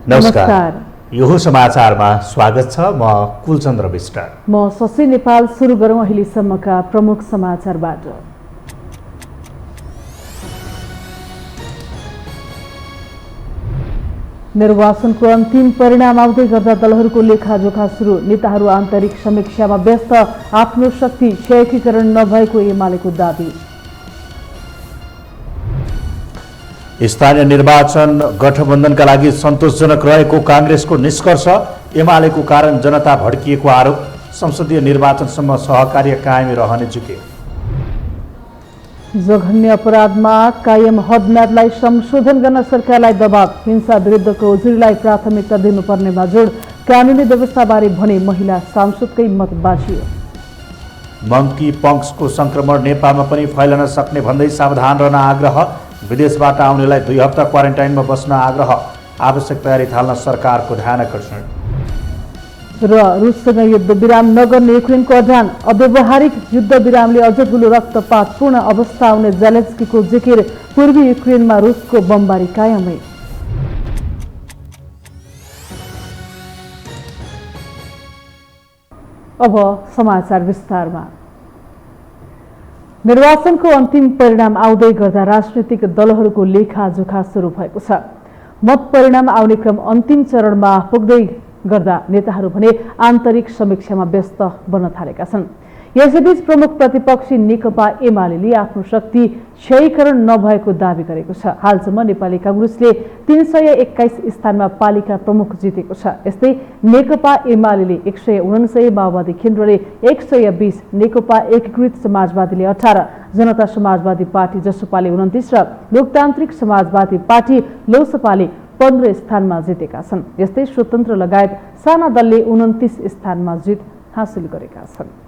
नमस्कार। यो समाचारमा स्वागत छ। म कुलचन्द्र विष्ट। म शशि नेपाल। सुरु गरौँ अहिलेसम्मका प्रमुख समाचारबाट। निर्वाचनको अन्तिम परिणाम आउँदै गर्दा दलहरूको लेखाजोखा सुरु। नेताहरू आन्तरिक समीक्षामा व्यस्त। आफ्नो शक्ति क्षयीकरण नभएको एमालेको दाबी। स्थानीय निर्वाचन गठबन्धनका लागि सन्तोषजनक रहेको काङ्ग्रेसको निष्कर्ष। एमालेको कारण जनता भड्किएको आरोप। संसदीय निर्वाचनसम्म सहकार्य कायम रहने जुके। जघन्य अपराधमा कायम हदम्यादलाई संशोधन गर्न सरकारलाई दबाव। हिंसा विरुद्धको उजुरीलाई प्राथमिकता दिनुपर्नेमा जोड। कानुनी व्यवस्थाबारे भने महिला सांसदकै मत बाँचियो। मंकी पक्सको संक्रमण नेपालमा पनि फैलन सक्ने भन्दै सावधान रहन आग्रह। विदेशबाट आउनेलाई 2 हप्ता क्वारेन्टाइनमा बस्न आग्रह। आवश्यक तयारी थाल्न सरकारको ध्यानकर्षण। र रुससँग युद्ध विराम नगर्ने युक्रेनको अडान। अव्यावहारिक युद्ध विरामले अझ ठूलो रक्तपातपूर्ण अवस्था आउने जेलेन्स्कीको जिकिर। पूर्वी युक्रेनमा रुसको बमबारी कायमै। अब समाचार विस्तारमा। निर्वाचनको अन्तिम परिणाम आउँदै गर्दा राजनीतिक दलहरूको लेखाजोखा सुरु भएको छ। मत परिणाम आउने क्रम अन्तिम चरणमा पुग्दै गर्दा नेताहरू भने आन्तरिक समीक्षामा व्यस्त बन्न थालेका छन्। यसैबीच प्रमुख प्रतिपक्षी नेकपा एमाले आफ्नो शक्ति क्षयीकरण नभएको दावी गरेको छ। हालसम्म नेपाली कांग्रेसले 321 स्थानमा पालिका प्रमुख जितेको छ। यस्तै नेकपा एमाले 149, माओवादी केन्द्रले 120, नेकपा एकीकृत समाजवादीले 18, जनता समाजवादी पार्टी जसपाले 29 र लोकतान्त्रिक समाजवादी पार्टी लोसपाले 15 स्थानमा जितेका छन्। यस्तै स्वतन्त्र लगायत साना दलले 29 स्थानमा जित हासिल गरेका छन्।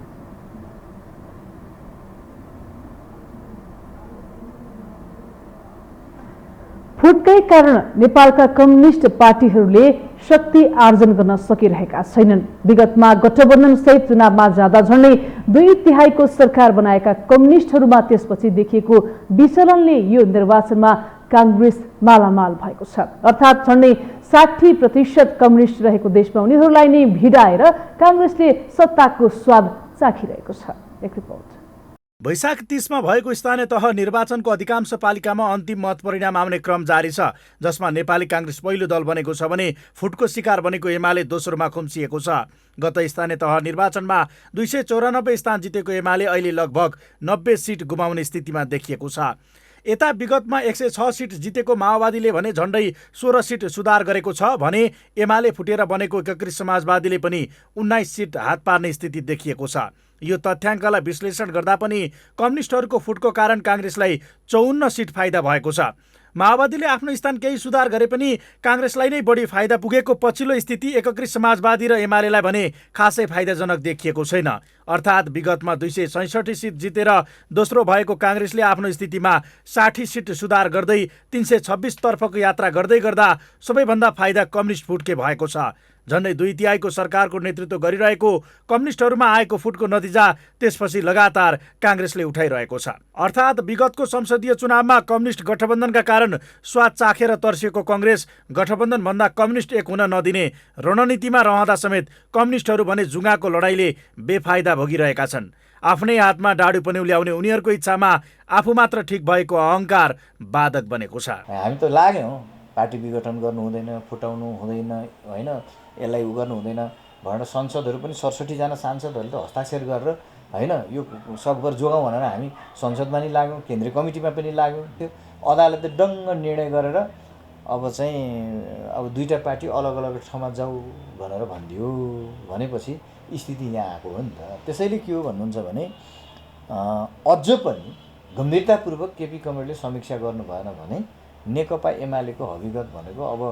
फुटकै कारण नेपालका कम्युनिस्ट पार्टीहरूले शक्ति आर्जन गर्न सकिरहेका छैनन्। विगतमा गठबन्धन सहित चुनावमा जाँदा झन्डै 2/3 सरकार बनाएका कम्युनिस्टहरूमा त्यसपछि देखिएको विचलनले यो निर्वाचनमा कांग्रेस मालामाल भएको छ। अर्थात् झन्डै 60% कम्युनिस्ट रहेको देशमा उनीहरूलाई नै भिडाएर कांग्रेसले सत्ताको स्वाद चाखिरहेको छ। एक रिपोर्ट। वैशाख 30 मा भएको स्थानीय तह निर्वाचनको अधिकांश पालिकामा अन्तिम मत परिणाम आउने क्रम जारी छ, जसमा नेपाली कांग्रेस पहिलो दल बनेको छ भने फुटको शिकार बनेको एमाले दोस्रोमा खुम्चिएको छ। गत स्थानीय तह निर्वाचनमा 294 स्थान जितेको एमाले अहिले लगभग 90 सिट गुमाउने स्थितिमा देखिएको छ। यता विगतमा 106 सिट जितेको माओवादीले भने झन्डै 16 सिट सुधार गरेको छ भने एमाले फुटेर बनेको एकीकृत समाजवादीले पनि 19 सिट हात पार्ने स्थिति देखिएको छ। यो तथ्याङ्कलाई विश्लेषण गर्दा पनि कम्युनिस्टहरूको फुटको कारण कांग्रेसलाई 54 सिट फाइदा भएको छ। माओवादीले आफ्नो स्थान केही सुधार गरे पनि कांग्रेसलाई नै बढी फाइदा पुगेको पछिल्लो स्थिति एकीकृत समाजवादी र एमालेलाई भने खासै फाइदाजनक देखिएको छैन। अर्थात् विगतमा 266 सिट जितेर दोस्रो भएको कांग्रेसले आफ्नो स्थितिमा 60 सिट सुधार गर्दै 326 तर्फको यात्रा गर्दै गर्दा सबैभन्दा फाइदा कम्युनिस्ट फुटकै भएको छ। झन्डै 2/3 सरकारको नेतृत्व गरिरहेको कम्युनिस्टहरूमा आएको फुटको नतिजा त्यसपछि लगातार कांग्रेसले उठाइरहेको छ। अर्थात् विगतको संसदीय चुनावमा कम्युनिस्ट गठबन्धनका कारण स्वाद चाखेर तर्सिएको कांग्रेस गठबन्धनभन्दा कम्युनिस्ट एक हुन नदिने रणनीतिमा रहँदा समेत कम्युनिस्टहरू भने जुङ्गाको लडाईँले बेफाइदा भोगिरहेका छन्। आफ्नै हातमा डाडु पन्युल्याउने उनीहरूको इच्छामा आफू मात्र ठिक भएको अहङ्कार बाधक बनेको छ। हामी त लाग्यौँ पार्टी विघटन गर्नु हुँदैन, फुटाउनु हुँदैन, होइन यसलाई गर्नु हुँदैन भनेर संसदहरू पनि 67 जना सांसदहरूले त हस्ताक्षर गरेर होइन यो सकभर जोगाउँ भनेर हामी संसदमा नि लाग्यौँ, केन्द्रीय कमिटीमा पनि लाग्यौँ। त्यो अदालतले डङ्ग निर्णय गरेर अब चाहिँ अब दुईटा पार्टी अलग अलग ठाउँमा जाऊ भनेर भनिदियो। भनेपछि स्थिति यहाँ आएको हो नि त। त्यसैले के हो भन्नुहुन्छ भने अझ पनि गम्भीरतापूर्वक केपी कमरेडले समीक्षा गर्नु भएन भने नेकपा एमालेको हकीकत भनेको अब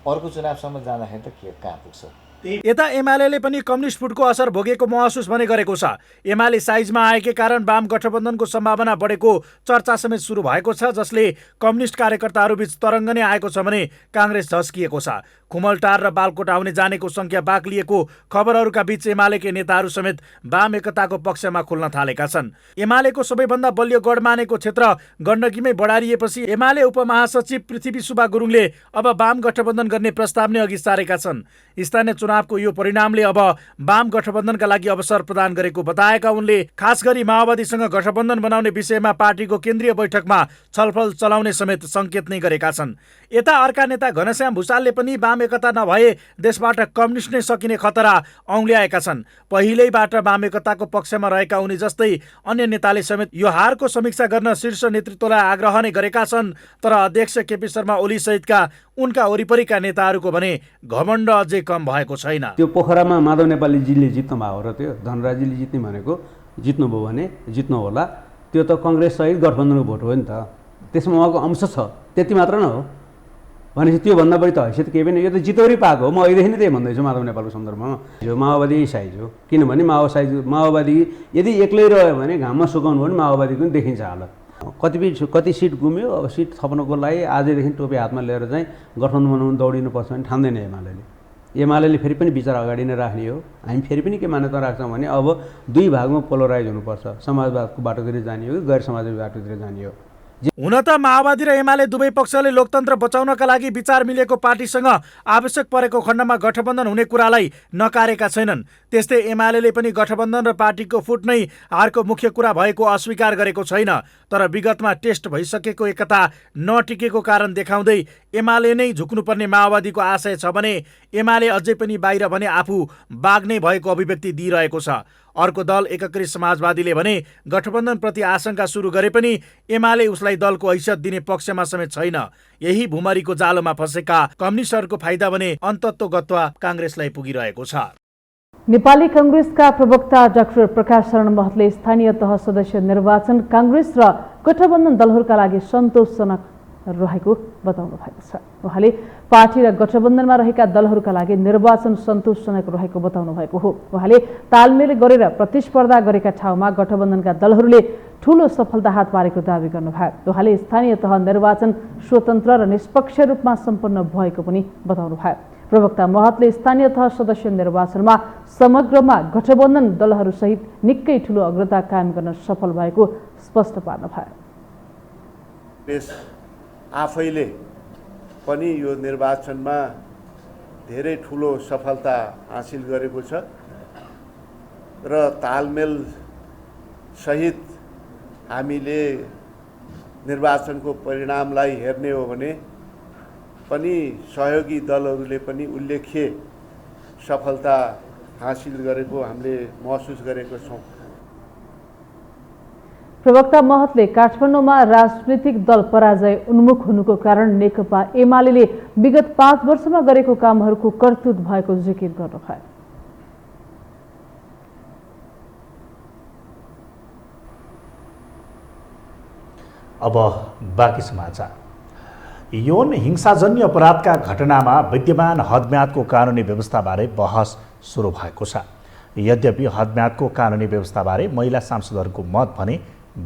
अर्को चुनावसम्म जाँदाखेरि त के कहाँ पुग्छ। यता एमाले पनि कम्युनिस्ट फुटको असर भोगेको महसुस भने गरेको छ। एमाले साइजमा आएकै कारण वाम गठबन्धनको सम्भावना बढेको चर्चा समेत सुरु भएको छ, जसले कम्युनिस्ट कार्यकर्ताहरूबीच तरङ्ग नै आएको छ भने काङ्ग्रेस झस्किएको छ। खुमलटार र बालकोट आउने जानेको सङ्ख्या बाक्लिएको खबरहरूका बीच एमालेकै नेताहरू समेत वाम एकताको पक्षमा खुल्न थालेका छन्। एमालेको सबैभन्दा बलियो गढ मानेको क्षेत्र गण्डकीमै बढारिएपछि एमाले उपमहासचिव पृथ्वी सुब्बा गुरुङले अब वाम गठबन्धन गर्ने प्रस्ताव नै अघि सारेका छन्। स्थानीय चुनावको यो परिणामले अब वाम गठबन्धनका लागि अवसर प्रदान गरेको बताएका उनले खास गरी माओवादीसँग गठबन्धन बनाउने विषयमा पार्टीको केन्द्रीय बैठकमा छलफल चलाउने समेत सङ्केत नै गरेका छन्। यता अर्का नेता घनश्याम भुसालले पनि वाम एकता नभए देशबाट कम्युनिस्ट नै सकिने खतरा औँल्याएका छन्। पहिल्यैबाट वाम एकताको पक्षमा रहेका उनी जस्तै अन्य नेताले समेत यो हारको समीक्षा गर्न शीर्ष नेतृत्वलाई आग्रह नै गरेका छन्। तर अध्यक्ष केपी शर्मा ओली सहितका उनका वरिपरिका नेताहरूको भने घमण्ड अझै कम भएको छैन। त्यो पोखरामा माधव नेपालीजीले जित्नु भएको र त्यो धनराजीले जित्ने भनेको जित्नुभयो भने जित्नु होला, त्यो त कङ्ग्रेस सहित गठबन्धनको भोट हो नि त, त्यसमा उहाँको अंश छ, त्यति मात्र न हो। भनेपछि त्योभन्दा बढी त हैसियत केही पनि, यो त जितौरी पाएको हो। म अहिलेदेखि नै त्यही भन्दैछु माधव नेपालको सन्दर्भमा, जो माओवादी साइज हो। किनभने माओवादी यदि एक्लै रह्यो भने घाममा सुकाउनु भने माओवादीको पनि देखिन्छ हालत। कति सिट गुम्यो, अब सिट थप्नको लागि आजदेखि टोपी हातमा लिएर चाहिँ गठबन्धन बनाउनु दौडिनुपर्छ भने ठान्दैन एमाले फेरि पनि विचार अगाडि नै राख्ने हो। हामी फेरि पनि के मान्यता राख्छौँ भने अब दुई भागमा पोलराइज हुनुपर्छ, समाजवादको बाटोतिर जाने हो कि गैर समाजवादी बाटोतिर जाने हो। हुन त माओवादी र एमाले दुवै पक्षले लोकतन्त्र बचाउनका लागि विचार मिलेको पार्टीसँग आवश्यक परेको खण्डमा गठबन्धन हुने कुरालाई नकारेका छैनन्। त्यस्तै एमाले पनि गठबन्धन र पार्टीको फुट नै हारको मुख्य कुरा भएको अस्वीकार गरेको छैन। तर विगतमा टेस्ट भइसकेको एकता नटिकेको कारण देखाउँदै एमाले नै झुक्नुपर्ने माओवादीको आशय छ भने एमाले अझै पनि बाहिर भने आफू बाग्ने भएको अभिव्यक्ति दिइरहेको छ। अर्को दल एकीकृत समाजवादीले भने गठबन्धनप्रति आशंका सुरु गरे पनि एमाले उसलाई दलको हैसियत दिने पक्षमा समेत छैन। यही भुमरीको जालोमा फँसेका कम्युनिस्टहरूको फाइदा भने अन्तत्वगत्वा काङ्ग्रेसलाई पुगिरहेको छ। नेपाली काङ्ग्रेसका प्रवक्ता डाक्टर प्रकाश शरण महतले स्थानीय तह सदस्य निर्वाचन काङ्ग्रेस र गठबन्धन दलहरूका लागि सन्तोषजनक रहेको बताउनु भएको छ। उहाँले पार्टी र गठबन्धनमा रहेका दलहरूका लागि निर्वाचन सन्तोषजनक रहेको बताउनु भएको हो। उहाँले तालमेल गरेर प्रतिस्पर्धा गरेका ठाउँमा गठबन्धनका दलहरूले ठूलो सफलता हात पारेको दावी गर्नुभयो। उहाँले स्थानीय तह निर्वाचन स्वतन्त्र र निष्पक्ष रूपमा सम्पन्न भएको पनि बताउनुभयो। प्रवक्ता महतले स्थानीय तह सदस्य निर्वाचनमा समग्रमा गठबन्धन दलहरूसहित निकै ठूलो अग्रता कायम गर्न सफल भएको स्पष्ट पार्नुभयो। आफैले पनि यो निर्वाचनमा धेरै ठुलो सफलता हासिल गरेको छ र तालमेल सहित हामीले निर्वाचनको परिणामलाई हेर्ने हो भने पनि सहयोगी दलहरूले पनि उल्लेख्य सफलता हासिल गरेको हामीले महसुस गरेको छौँ। प्रवक्ता महतले काठमाडौँमा राजनीतिक दल पराजय उन्मुख हुनुको कारण नेकपा एमाले विगत 5 वर्षमा गरेको कामहरूको कर्तुत भएको जिकिर गर्नुभयो। अब बाँकी समाचार। यौन हिंसाजन्य अपराधका घटनामा विद्यमान हदम्यादको कानुनी व्यवस्थाबारे बहस सुरु भएको छ। यद्यपि हदम्यादको कानुनी व्यवस्थाबारे महिला सांसदहरूको मत भने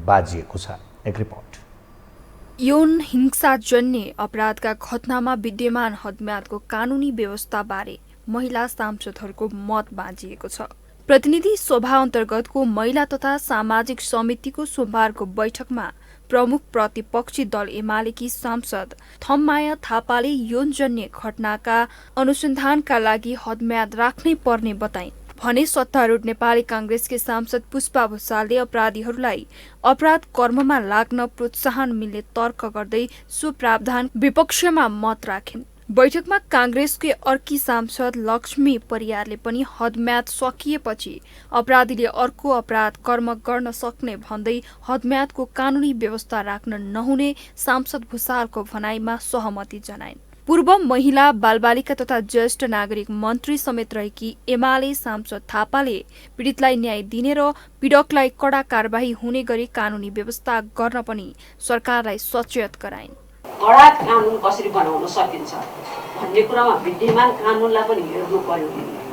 बाजिएको छ। एक रिपोर्ट। यौन हिंसाजन्य अपराधका घटनामा विद्यमान हदम्यादको कानुनी व्यवस्थाबारे महिला सांसदहरूको मत बाँजिएको छ। प्रतिनिधि सभा अन्तर्गतको महिला तथा सामाजिक समितिको सोमबारको बैठकमा प्रमुख प्रतिपक्षी दल एमालेकी सांसद थममाया थापाले यौनजन्य घटनाका अनुसन्धानका लागि हदम्याद राख्नै पर्ने बताइन् भने सत्तारूढ नेपाली कांग्रेसकी सांसद पुष्पा भुसालले अपराधीहरूलाई अपराध कर्ममा लाग्न प्रोत्साहन मिल्ने तर्क गर्दै सो प्रावधान विपक्षमा मत राखिन्। बैठकमा कांग्रेसकै अर्की सांसद लक्ष्मी परियारले पनि हदम्याद सकिएपछि अपराधीले अर्को अपराध कर्म गर्न सक्ने भन्दै हदम्यादको कानुनी व्यवस्था राख्न नहुने सांसद भुसालको भनाइमा सहमति जनाइन्। पूर्व महिला बालबालिका तथा ज्येष्ठ नागरिक मन्त्री समेत रहेकी एमाले सांसद थापाले पीडितलाई न्याय दिने र पीडकलाई कडा कारबाही हुने गरी कानुनी व्यवस्था गर्न पनि सरकारलाई सचेत गराइन्। कडा कानुन कसरी बनाउन सकिन्छ भन्ने कुरामा विद्यमान कानुनलाई पनि हेर्नु पर्यो।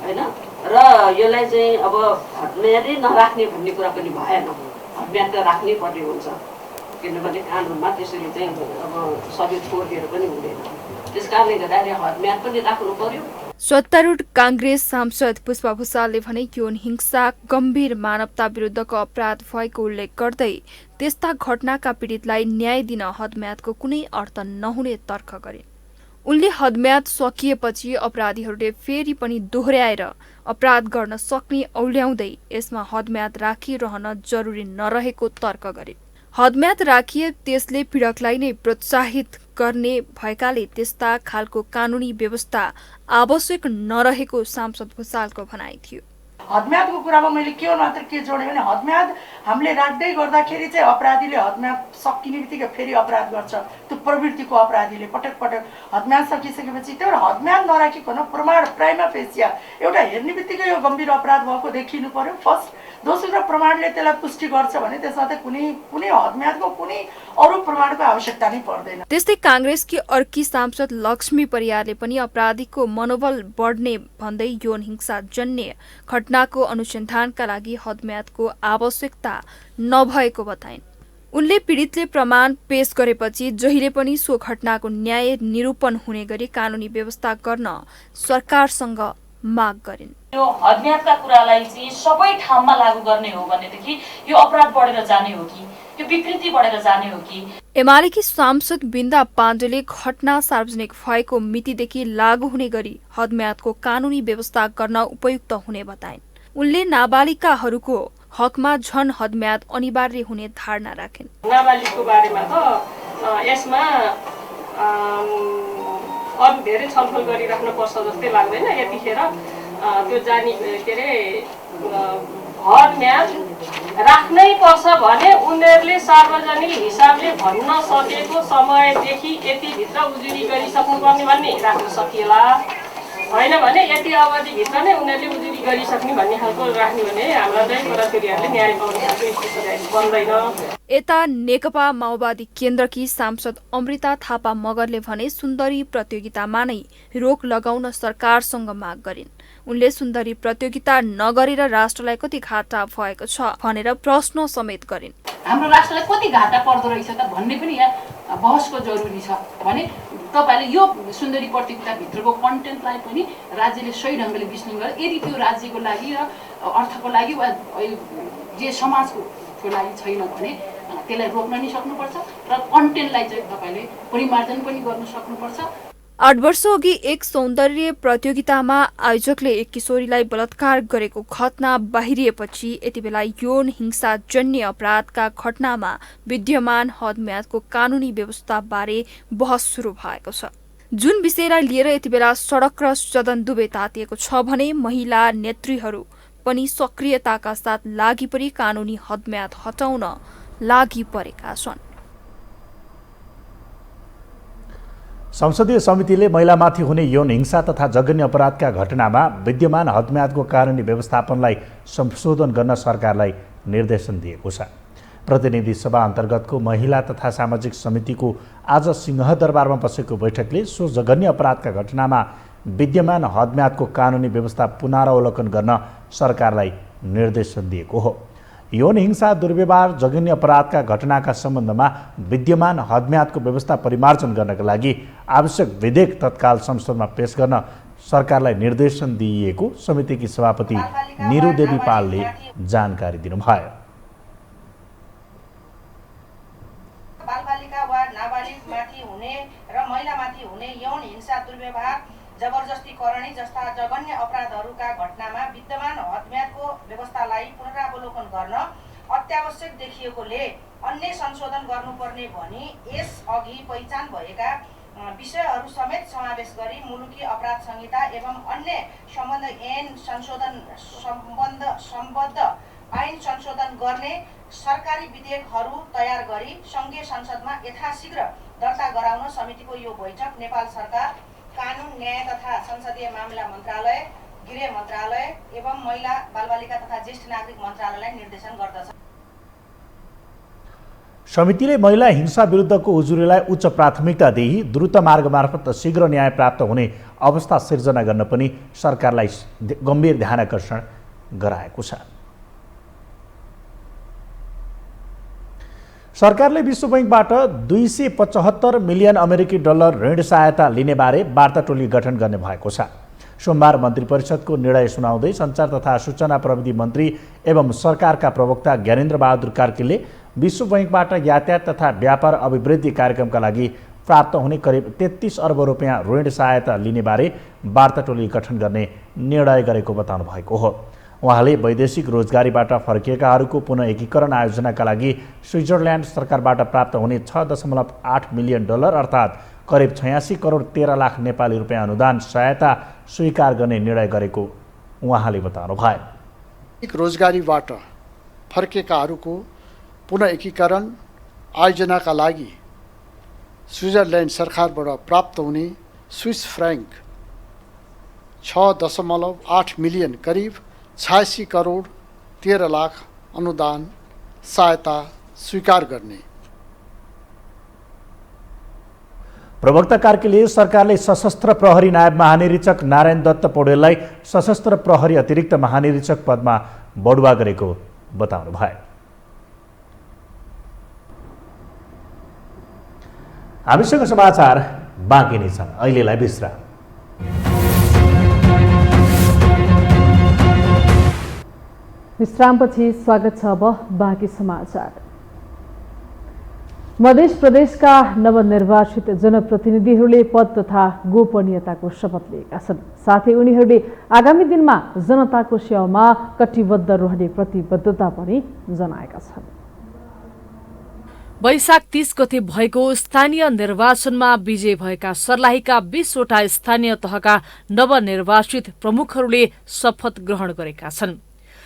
होइन र यसलाई चाहिँ अब हदम्यादै नराख्ने भन्ने कुरा पनि भएन, हदम्याद त राख्नै पर्ने हुन्छ किनभने कानुनमा त्यसरी चाहिँ अब सबै छोडिदिएर पनि हुँदैन। त्यस कारणले गर्दाखेरि हदम्याद पनि राख्नु पर्यो। सत्तारूढ काङ्ग्रेस सांसद पुष्पा भुसालले भने यौन हिंसा गम्भीर मानवता विरुद्धको अपराध भएको उल्लेख गर्दै त्यस्ता घटनाका पीडितलाई न्याय दिन हदम्यादको कुनै अर्थ नहुने तर्क गरे। उनले हदम्याद सकिएपछि अपराधीहरूले फेरि पनि दोहोर्याएर अपराध गर्न सक्ने औल्याउँदै यसमा हदम्याद राखिरहन जरुरी नरहेको तर्क गरे। हदम्याद राखिए त्यसले पीडकलाई नै प्रोत्साहित गर्ने भएकाले त्यस्ता खालको कानुनी व्यवस्था आवश्यक नरहेको सांसद भुसालको भनाइ थियो। हदम्यादको कुरामा मैले के मात्र के जोडेँ भने हदम्याद हामीले राख्दै गर्दाखेरि चाहिँ अपराधीले हदम्याद सकिने बित्तिकै फेरि अपराध गर्छ। त्यो प्रवृत्तिको अपराधीले पटक पटक हदम्याद सकिसकेपछि त्यो हदम्याद नराखिकन प्रमाण प्राइमा फेसिया एउटा हेर्ने बित्तिकै यो गम्भीर अपराध भएको देखिनु पर्यो फर्स्ट। दोस्रो प्रमाणले त्यसलाई पुष्टि गर्छ भने त्यसमा त कुनै हदम्यादको कुनै अरू प्रमाणको आवश्यकता नै पर्दैन। त्यस्तै काङ्ग्रेसकी अर्की सांसद लक्ष्मी परियारले पनि अपराधीको मनोबल बढ्ने भन्दै यौन हिंसा जन्य घटनाको अनुसन्धानका लागि हदम्यादको आवश्यकता नभएको बताइन्। उनले पीडितले प्रमाण पेश गरेपछि जहिले पनि सो घटनाको न्याय निरूपण हुने गरी कानुनी व्यवस्था गर्न सरकारसँग माग गरिन्। यो हदम्यादका कुरालाई चाहिँ सबै ठाउँमा लागू गर्ने हो भनेदेखि यो अपराध बढेर जाने हो कि यो विकृति बढेर जाने हो कि? एमालेकी सांसद बिन्दा पाण्डेले घटना सार्वजनिक भएको मितिदेखि लागू हुने गरी हदम्यादको कानुनी व्यवस्था गर्न उपयुक्त हुने बताइन्। उनले नाबालिकाहरूको हकमा झन हदम्याद अनिवार्य हुने धारणा राखिन्। नाबालिगको बारेमा त यसमा अरू धेरै छलफल गरिराख्नु पर्छ जस्तै लाग्दैन। यतिखेर त्यो जानी के अरे हदम्याद राख्नै पर्छ भने उनीहरूले सार्वजनिक हिसाबले भन्न सकेको समयदेखि यतिभित्र उजुरी गरिसक्नुपर्ने भन्ने राख्न सकिएला, होइन भने यति अवधिभित्र नै उनीहरूले उजुरी गरिसक्ने भन्ने खालको राख्ने भने हाम्रा चाहिँ छोराछोरीहरूले न्याय पाउने खालको स्थिति बन्दैन। यता नेकपा माओवादी केन्द्रकी सांसद अमृता थापा मगरले भने सुन्दरी प्रतियोगितामा नै रोक लगाउन सरकारसँग माग गरिन्। उनले सुन्दरी प्रतियोगिता नगरेर राष्ट्रलाई कति घाटा भएको छ भनेर प्रश्न समेत गरिन्। हाम्रो राष्ट्रलाई कति घाटा पर्दो रहेछ त भन्ने पनि यहाँ बहसको जरुरी छ भने तपाईले यो सुन्दरी प्रतियोगिताभित्रको कन्टेन्टलाई पनि राज्यले सही ढङ्गले विश्लेषण गरेर यदि त्यो राज्यको लागि र अर्थको लागि वा जे समाजको लागि छैन भने त्यसलाई रोक्न नि सक्नुपर्छ र कन्टेन्टलाई चाहिँ तपाईले परिमार्जन पनि गर्न सक्नुपर्छ। 8 वर्ष अघि एक सौन्दर्य प्रतियोगितामा आयोजकले एक किशोरीलाई बलात्कार गरेको घटना बाहिरिएपछि यति बेला यौन हिंसा जन्य अपराधका घटनामा विद्यमान हदम्यादको कानुनी व्यवस्था बारे बहस सुरु भएको छ। जुन विषयलाई लिएर यति बेला सडक र सदन दुवै तातिएको छ भने महिला नेत्रीहरू पनि सक्रियताका साथ लागि परि कानुनी हदम्याद हटाउन लागि परेका छन्। संसदीय समितिले महिलामाथि हुने यौन हिंसा तथा जघन्य अपराधका घटनामा विद्यमान हदम्यादको कानुनी व्यवस्थापनलाई संशोधन गर्न सरकारलाई निर्देशन दिएको छ। प्रतिनिधि सभा अन्तर्गतको महिला तथा सामाजिक समितिको आज सिंहदरबारमा बसेको बैठकले सो जघन्य अपराधका घटनामा विद्यमान हदम्यादको कानुनी व्यवस्था पुनरावलोकन गर्न सरकारलाई निर्देशन दिएको हो। यौन हिंसा, दुर्व्यवहार, जघन्य अपराधका घटनाका सम्बन्धमा विद्यमान हदम्यादको व्यवस्था परिमार्जन गर्नका लागि आवश्यक विधेयक तत्काल संसदमा पेश गर्न सरकारलाई निर्देशन दिइएको समितिकी सभापति निरु देवी पालले जानकारी दिनुभयो। बालबालिका वा नाबालिगमाथि हुने र महिलामाथि हुने यौन हिंसा, दुर्व्यवहार, जबरजस्तीकरणी जस्ता जघन्य अपराधहरूका घटनामा विद्यमान हदम्यादको व्यवस्थालाई पुनरावलोकन गर्न अत्यावश्यक देखिएकोले अन्य संशोधन गर्नुपर्ने भनी यसअघि पहिचान भएका विषयहरू समेत समावेश गरी मुलुकी अपराध संहिता एवं अन्य सम्बद्ध ऐन संशोधन गर्ने सरकारी विधेयकहरू तयार गरी सङ्घीय संसदमा यथाशीघ्र दर्ता गराउन समितिको यो बैठक नेपाल सरकार, कानुन, न्याय तथा संसदीय मामिला मन्त्रालय, गृह मन्त्रालय एवं महिला, बालबालिका तथा ज्येष्ठ नागरिक मन्त्रालयलाई निर्देशन गर्दछ। समितिले महिला हिंसा विरुद्धको उजुरीलाई उच्च प्राथमिकता दिई द्रुत मार्ग मार्फत शीघ्र न्याय प्राप्त हुने अवस्था सिर्जना गर्न पनि सरकारलाई गम्भीर ध्यानाकर्षण गराएको छ। सरकारले विश्व बैंकबाट 275 मिलियन अमेरिकी डलर ऋण सहायता लिने बारे वार्ता टोली गठन गर्ने भएको छ। सोमबार मन्त्री परिषदको निर्णय सुनाउँदै सञ्चार तथा सूचना प्रविधि मन्त्री एवं सरकारका प्रवक्ता ज्ञानेन्द्र बहादुर कार्कीले विश्व बैंकबाट यातायात तथा व्यापार अभिवृद्धि कार्यक्रमका लागि प्राप्त हुने करिब 33 अर्ब रुपियाँ ऋण सहायता लिने बारे वार्ता टोली गठन गर्ने निर्णय गरेको बताउनु भएको हो। उहाँले वैदेशिक रोजगारीबाट फर्किएकाहरूको पुनः एकीकरण आयोजनाका लागि स्विजरल्यान्ड सरकारबाट प्राप्त हुने 6.8 मिलियन डलर अर्थात् करिब 86 करोड 13 लाख नेपाली रुपियाँ अनुदान सहायता स्वीकार गर्ने निर्णय गरेको उहाँले बताउनुभयो। रोजगारीबाट फर्केकाहरूको पुनः एकीकरण आयोजनाका लागि स्विजरल्यान्ड सरकारबाट प्राप्त हुने स्विस फ्र्याङ्क 6.8 मिलियन करिब 86 करोड 13 लाख अनुदान सहायता स्वीकार गर्ने। प्रवक्ता कार्कीले सरकारले सशस्त्र प्रहरी नायब महानिरीक्षक नारायण दत्त पौडेललाई सशस्त्र प्रहरी अतिरिक्त महानिरीक्षक पदमा बढुवा गरेको बताउनु भयो। हामीसँग समाचार बाँकी नै छन्, अहिलेलाई विश्राम। विश्रामपछि स्वागत छ। अब बाँकी समाचार। मध्य प्रदेशका नवनिर्वाचित जनप्रतिनिधिहरूले पद तथा गोपनीयताको शपथ लिएका छन्। साथै उनीहरूले आगामी दिनमा जनताको सेवामा कटिबद्ध रहने प्रतिबद्धता पनि जनाएका छन्। वैशाख 30 गते भएको स्थानीय निर्वाचनमा विजय भएका सर्लाहीका 20 वटा स्थानीय तहका नवनिर्वाचित प्रमुखहरूले शपथ ग्रहण गरेका छन्।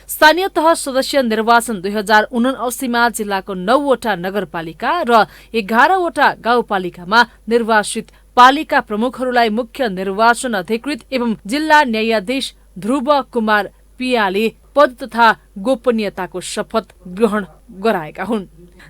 स्थानीय तह सदस्य निर्वाचन 2079 मा जिल्लाको 9 वटा नगरपालिका र 11 वटा गाउँपालिकामा निर्वाचित पालिका प्रमुखहरूलाई मुख्य निर्वाचन अधिकृत एवं जिल्ला न्यायाधीश ध्रुव कुमार पियाले पद तथा गोपनीयताको शपथ ग्रहण गराएका हुन्।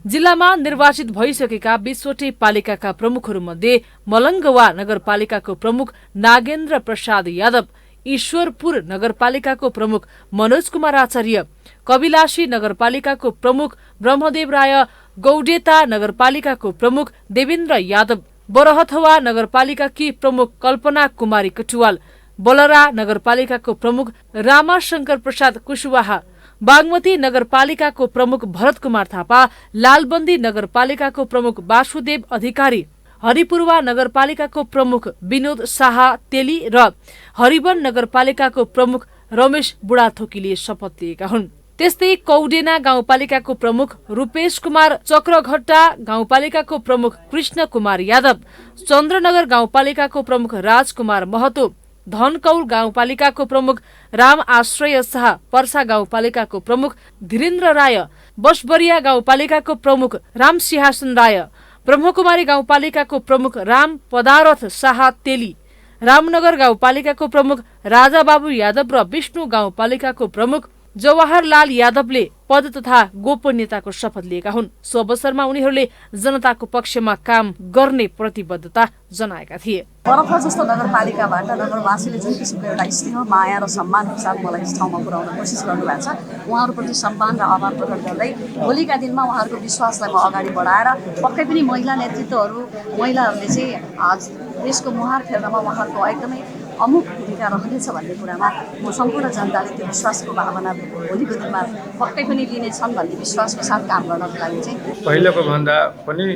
जिल्लामा निर्वाचित भइसकेका 20 वटै पालिकाका प्रमुखहरूमध्ये मलङ्गवा नगरपालिकाको प्रमुख नागेन्द्र प्रसाद यादव, ईश्वरपुर नगरपालिकाको प्रमुख मनोज कुमार आचार्य, कविलासी नगरपालिकाको प्रमुख ब्रह्मदेव राय, गौडेता नगरपालिकाको प्रमुख देवेन्द्र यादव, बरहथवा नगरपालिकाकी प्रमुख कल्पना कुमारी कटुवाल, बलरा नगरपालिकाको प्रमुख रामाशंकर प्रसाद कुशवाहा, बागमती नगरपालिकाको प्रमुख भरत कुमार थापा, लालबन्दी नगरपालिकाको प्रमुख वासुदेव अधिकारी, हरिपुरवा नगरपालिकाको प्रमुख विनोद शाह तेली र हरिवन नगरपालिकाको प्रमुख रमेश बुढाथोकीले शपथ लिएका हुन्। त्यस्तै कौडेना गाउँपालिकाको प्रमुख रूपेश कुमार चक्रघट्टा, गाउँपालिकाको प्रमुख कृष्ण कुमार यादव, चन्द्रनगर गाउँपालिकाको प्रमुख राजकुमार महतो, धनकौल गाउँपालिकाको प्रमुख राम आश्रय शाह, पर्सा गाउँपालिकाको प्रमुख धीरेन्द्र राय, बसबरिया गाउँपालिकाको प्रमुख राम सिंहासन राय, ब्रह्मकुमारी गाउँपालिकाको प्रमुख राम पदारथ शाह तेली, रामनगर गाउँपालिकाको प्रमुख राजाबाबु यादव र विष्णु गाउँपालिकाको प्रमुख जवाहरलाल यादवले पद तथा गोपनीयताको शपथ लिएका हुन्। सो अवसरमा उनीहरूले जनताको पक्षमा काम गर्ने प्रतिबद्धता जनाएका थिए। बरफ जस्तो नगरपालिकाबाट नगरवासीले जुन किसिमको एउटा स्नेह माया र सम्मानको साथ मलाई यस ठाउँमा पुर्याउन कोसिस गर्नुभएको छ, उहाँहरूप्रति सम्मान र आभार प्रकट गर्दै भोलिका दिनमा उहाँहरूको विश्वासलाई म अगाडि बढाएर पक्कै पनि महिला नेतृत्वहरू, महिलाहरूले चाहिँ देशको मुहार फेर्नमा उहाँहरूको एकदमै अमुक भूमिका रहनेछ भन्ने कुरामा म सम्पूर्ण जनताले त्यो विश्वासको भावना भोलिको दिनमा पक्कै पनि लिनेछन् भन्ने विश्वासको साथ काम गर्नको लागि चाहिँ पहिलेको भन्दा पनि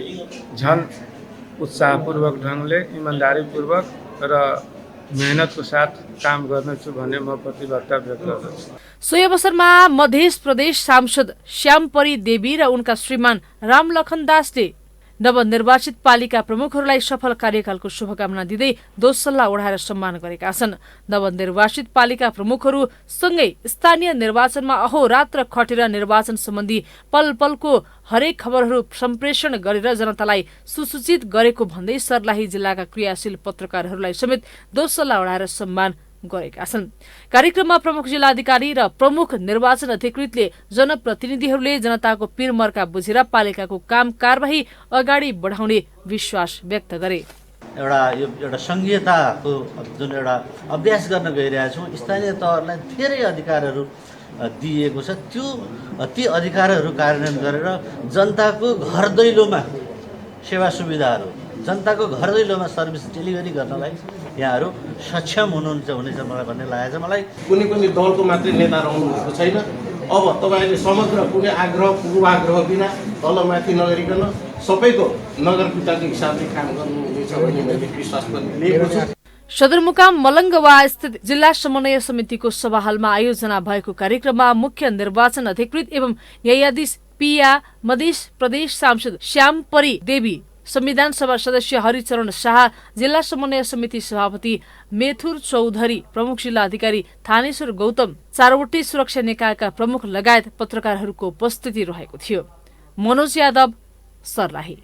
झन् उत्साहपूर्वक ढङ्गले इमान्दारीपूर्वक र मेहनतको साथ काम गर्नेछु भन्ने म प्रतिबद्धता व्यक्त गर्दछु। सोही अवसरमा मध्य प्रदेश सांसद श्यामपरी देवी र उनका श्रीमान रामलखन दासले नवनिर्वाचित पालिका प्रमुखहरूलाई सफल कार्यकालको शुभकामना दिँदै दोस्सल्ला ओढाएर सम्मान गरेका छन्। नवनिर्वाचित पालिका प्रमुखहरू सँगै स्थानीय निर्वाचनमा अहोरात्र खटेर निर्वाचन सम्बन्धी पल पलको हरेक खबरहरू सम्प्रेषण गरेर जनतालाई सुसूचित गरेको भन्दै सर्लाही जिल्लाका क्रियाशील पत्रकारहरूलाई समेत दोस्सल्ला ओढाएर सम्मान गरेका छन्। कार्यक्रममा प्रमुख जिल्लाधिकारी र प्रमुख निर्वाचन अधिकृतले जनप्रतिनिधिहरूले जनताको पिरमर्का बुझेर पालिकाको काम कारबाही अगाडि बढाउने विश्वास व्यक्त गरे। एउटा सङ्घीयताको जुन एउटा अभ्यास गर्न गइरहेका छौँ, स्थानीय तहहरूलाई धेरै अधिकारहरू दिएको छ। ती अधिकारहरू कार्यान्वयन गरेर जनताको घर दैलोमा सेवा सुविधाहरू, जनताको घर दैलोमा सर्भिस डेलिभरी गर्नलाई यहाँहरू सक्षम हुनुहुन्छ हुनेछ मलाई भन्ने लागेको छ। मलाई कुनै कुनै दलको मात्रै नेता रहनु भएको छैन। अब तपाईँले समग्र कुनै आग्रह पूर्वाग्रह बिना तलमाथि नगरिकन सबैको नगरपिताको हिसाबले काम गर्नुहुनेछ भन्ने मैले विश्वास पनि लिएको छु। सदरमुकाम मलङ्गवा स्थित जिल्ला समन्वय समितिको सभाहालमा आयोजना भएको कार्यक्रममा मुख्य निर्वाचन अधिकृत एवं न्यायाधीश पिया, मधेस प्रदेश सांसद श्यामपरी देवी, संविधान सभा सदस्य हरिचरण शाह, जिल्ला समन्वय समिति सभापति मेथुर चौधरी, प्रमुख जिल्ला अधिकारी थानेश्वर गौतम, चारवटै सुरक्षा निकायका प्रमुख लगायत पत्रकारहरूको उपस्थिति रहेको थियो। मनोज यादव, सर्लाही।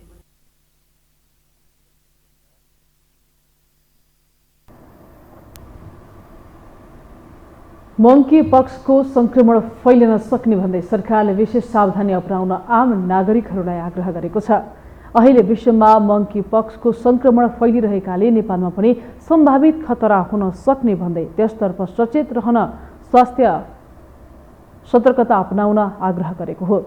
मंकी पक्सको संक्रमण फैलिन सक्ने भन्दै सरकारले विशेष सावधानी अपनाउन आम नागरिकहरूलाई आग्रह गरेको छ। अहिले विश्वमा मंकी पक्सको संक्रमण फैलिरहेकाले नेपालमा पनि सम्भावित खतरा हुन सक्ने भन्दै त्यसतर्फ सचेत रहन स्वास्थ्य सतर्कता अपनाउन आग्रह गरेको हो।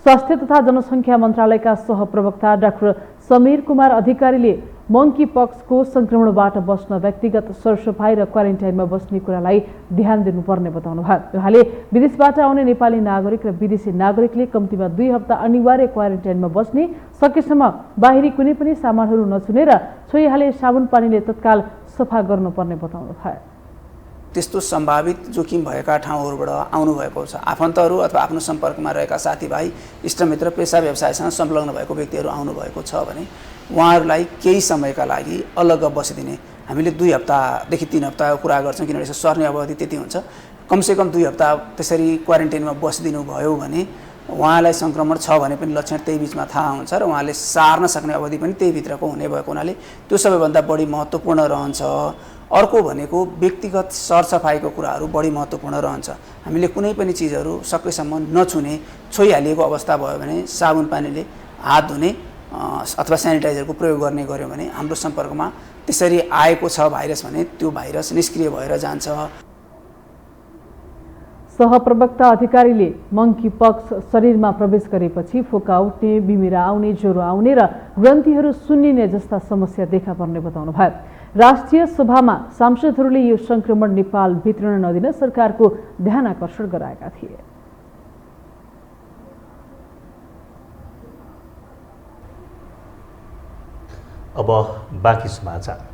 स्वास्थ्य तथा जनसङ्ख्या मन्त्रालयका सहप्रवक्ता डाक्टर समीर कुमार अधिकारीले मंकी पक्सको संक्रमणबाट बस्न व्यक्तिगत सरसफाई र क्वारेन्टाइनमा बस्ने कुरालाई ध्यान दिनुपर्ने बताउनुभयो। उहाँले विदेशबाट आउने नेपाली नागरिक र विदेशी नागरिकले कम्तीमा 2 हप्ता अनिवार्य क्वारेन्टाइनमा बस्ने, सकेसम्म बाहिरी कुनै पनि सामानहरू नछुने र छोइहाले साबुन पानीले तत्काल सफा गर्नुपर्ने बताउनुभयो। त्यस्तो सम्भावित जोखिम भएका ठाउँहरूबाट आउनुभएको छ आफन्तहरू अथवा आफ्नो सम्पर्कमा रहेका साथीभाइ, इष्टमित्र, पेसा व्यवसायसँग संलग्न भएको व्यक्तिहरू आउनुभएको छ भने उहाँहरूलाई केही समयका लागि अलग बसिदिने। हामीले 2 हप्तादेखि 3 हप्ताको कुरा गर्छौँ किनभने यसो सर्ने अवधि त्यति हुन्छ। कमसेकम 2 हप्ता त्यसरी क्वारेन्टाइनमा बसिदिनु भयो भने उहाँलाई सङ्क्रमण छ भने पनि लक्षण त्यही बिचमा थाहा हुन्छ र उहाँले सार्न सक्ने अवधि पनि त्यही भित्रको हुने भएको हुनाले त्यो सबैभन्दा बढी महत्त्वपूर्ण रहन्छ। अर्को भनेको व्यक्तिगत सरसफाइको कुराहरू बढी महत्त्वपूर्ण रहन्छ। हामीले कुनै पनि चिजहरू सकेसम्म नछुने, छोइहालिएको अवस्था भयो भने साबुन पानीले हात धुने अथवा सेनिटाइजरको प्रयोग गर्ने गर्यो भने हाम्रो सम्पर्कमा त्यसरी आएको छ भाइरस भने त्यो भाइरस निष्क्रिय भएर जान्छ। सहप्रवक्ता अधिकारीले मंकी पक्स शरीरमा प्रवेश गरेपछि फोका उठ्ने, बिमिरा आउने, ज्वरो आउने र ग्रन्थीहरू सुन्निने जस्ता समस्या देखा पर्ने बताउनुभयो। राष्ट्रिय सभामा सांसदहरूले यो संक्रमण नेपाल भित्रन नदिन सरकारको ध्यान आकर्षण गराएका थिए। अब बाँकी समाचार।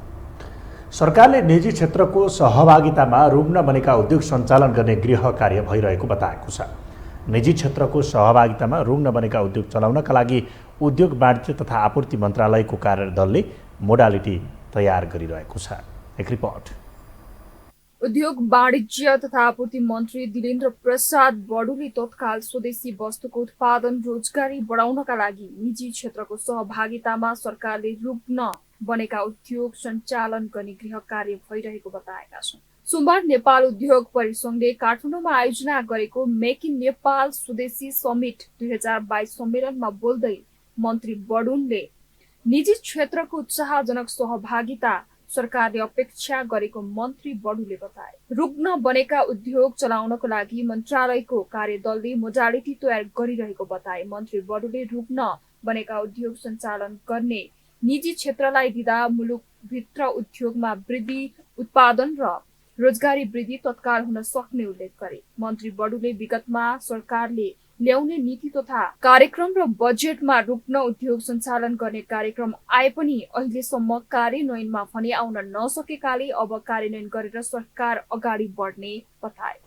सरकारले निजी क्षेत्रको सहभागितामा रुग्न बनेका उद्योग सञ्चालन गर्ने गृह कार्य भइरहेको बताएको छ। निजी क्षेत्रको सहभागितामा रुग्न बनेका उद्योग चलाउनका लागि उद्योग वाणिज्य तथा आपूर्ति मन्त्रालयको कार्यदलले मोडालिटी तयार गरिरहेको छ। एक रिपोर्ट। उद्योग वाणिज्य तथा आपूर्ति मन्त्री दिलेन्द्र प्रसाद बडुले तत्काल स्वदेशी वस्तुको उत्पादन रोजगारी बढाउनका लागि निजी क्षेत्रको सहभागितामा सरकारले रुग्न बनेका उद्योग सञ्चालन गर्ने गृह कार्य भइरहेको बताएका छन्। सोमबार नेपाल उद्योग परिसंघले काठमाडौँमा आयोजना गरेको मेक इन नेपाल स्वदेशी समिट 2022 सम्मेलनमा बोल्दै मन्त्री बडुनले निजी क्षेत्रको उत्साहजनक सहभागिता सरकारले अपेक्षा गरेको मन्त्री बडुले बताए। रुग्न बनेका उद्योग चलाउनको लागि मन्त्रालयको कार्यदलले मोडालिटी तयार गरिरहेको बताए। मन्त्री बडुले रुग्न बनेका उद्योग सञ्चालन गर्ने निजी क्षेत्रलाई दिँदा मुलुकभित्र उद्योगमा वृद्धि, उत्पादन र रोजगारी वृद्धि तत्काल हुन सक्ने उल्लेख गरे। मन्त्री बडुले विगतमा सरकारले ल्याउने नीति तथा कार्यक्रम र बजेटमा रुग्न उद्योग सञ्चालन गर्ने कार्यक्रम आए पनि अहिलेसम्म कार्यान्वयनमा भने आउन नसकेकाले अब कार्यान्वयन गरेर सरकार अगाडि बढ्ने बताए।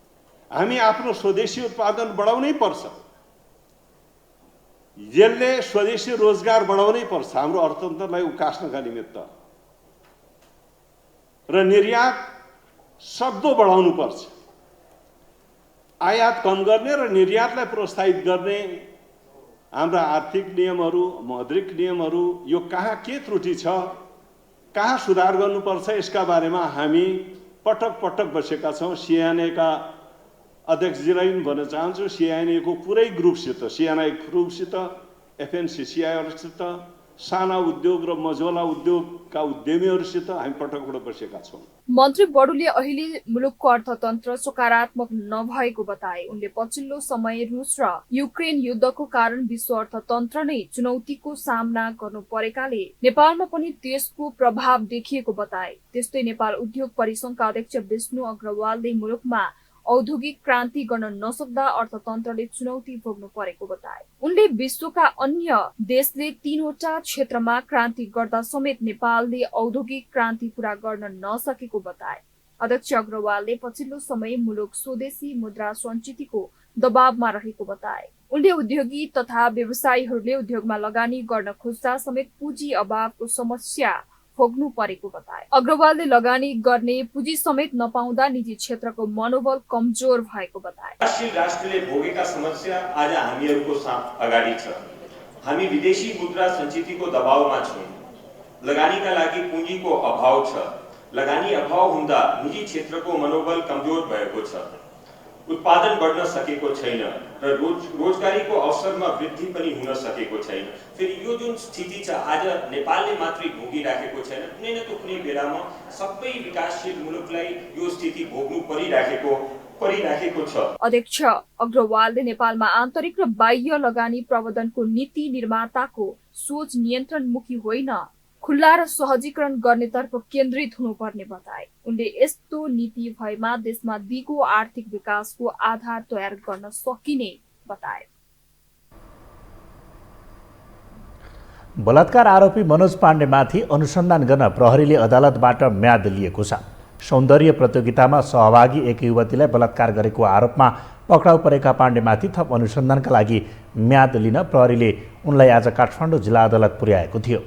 हामी आफ्नो स्वदेशी उत्पादन बढाउनै पर्छ, यसले स्वदेशी रोजगार बढाउनै पर्छ हाम्रो अर्थतन्त्रलाई उकास्नका निमित्त, र निर्यात सक्दो बढाउनु पर्छ। आयात कम गर्ने र निर्यातलाई प्रोत्साहित गर्ने हाम्रा आर्थिक नियमहरू, मौद्रिक नियमहरू यो कहाँ के त्रुटि छ, कहाँ सुधार गर्नुपर्छ यसका बारेमा हामी पटक पटक बसेका छौँ। सिआइएनएका अध्यक्षजीलाई पनि भन्न चाहन्छु, सिआइएनएको पुरै ग्रुपसित, सिआइएनए ग्रुपसित, एफएनसिसिआईहरूसित, साना उद्योग र मझौला उद्योगका उद्यमीहरूसित हामी पटकपटक बसेका छौँ। मन्त्री बडुले अहिले मुलुकको अर्थतन्त्र सकारात्मक नभएको बताए। उनले पछिल्लो समय रुस र युक्रेन युद्धको कारण विश्व अर्थतन्त्र नै चुनौतीको सामना गर्नु परेकाले नेपालमा पनि त्यसको प्रभाव देखिएको बताए। त्यस्तै नेपाल उद्योग परिसंघका अध्यक्ष विष्णु अग्रवालले मुलुकमा औद्योगिक क्रान्ति गर्न नसक्दा अर्थतन्त्रले चुनौती भोग्नु परेको बताए। उनले विश्वका अन्य देशले 3वटा क्षेत्रमा क्रान्ति गर्दा समेत नेपालले औद्योगिक क्रान्ति पूरा गर्न नसकेको बताए। अध्यक्ष अग्रवालले पछिल्लो समय मुलुक स्वदेशी मुद्रा सञ्चितको दबावमा रहेको बताए। उनले उद्योगी तथा व्यवसायीहरूले उद्योगमा लगानी गर्न खोज्दा समेत पुँजी अभावको समस्या भोग्नु परेको बताए। अग्रवालले लगानी गर्ने पुँजी समेत नपाउँदा निजी क्षेत्रको मनोबल कमजोर भएको बताए। विकासशील राष्ट्रले भोगेका समस्या आज हामीहरूको अगाडि छ। हामी विदेशी मुद्रा सञ्चितको दबावमा छौँ। लगानीका लागि पुँजीको अभाव छ। लगानी अभाव हुँदा निजी क्षेत्रको मनोबल कमजोर भएको छ। उत्पादन बढ्न सकेको छैन र रोजगारीको अवसरमा वृद्धि पनि हुन सकेको छैन। फेरि यो जुन स्थिति छ आज नेपालले मात्रै भोगिराखेको छैन, कुनै न कुनै बेलामा सबै विकासशील मुलुकलाई यो स्थिति भोग्नु परिराखेको छ। अध्यक्ष अग्रवालले नेपालमा आन्तरिक र बाह्य लगानी प्रबन्धनको नीति निर्माताको सोच नियन्त्रणमुखी होइन, खुल्ला र सहजीकरण गर्नेतर्फ केन्द्रित हुनुपर्ने बताए। उनले यस्तो नीति भएमा देशमा दिगो आर्थिक विकासको आधार तयार गर्न सकिने बताए। बलात्कार आरोपी मनोज पाण्डेमाथि अनुसन्धान गर्न प्रहरीले अदालतबाट म्याद लिएको छ। सौन्दर्य प्रतियोगितामा सहभागी एक युवतीलाई बलात्कार गरेको आरोपमा पक्राउ परेका पाण्डेमाथि थप अनुसन्धानका लागि म्याद लिन प्रहरीले उनलाई आज काठमाडौँ जिल्ला अदालत पुर्याएको थियो।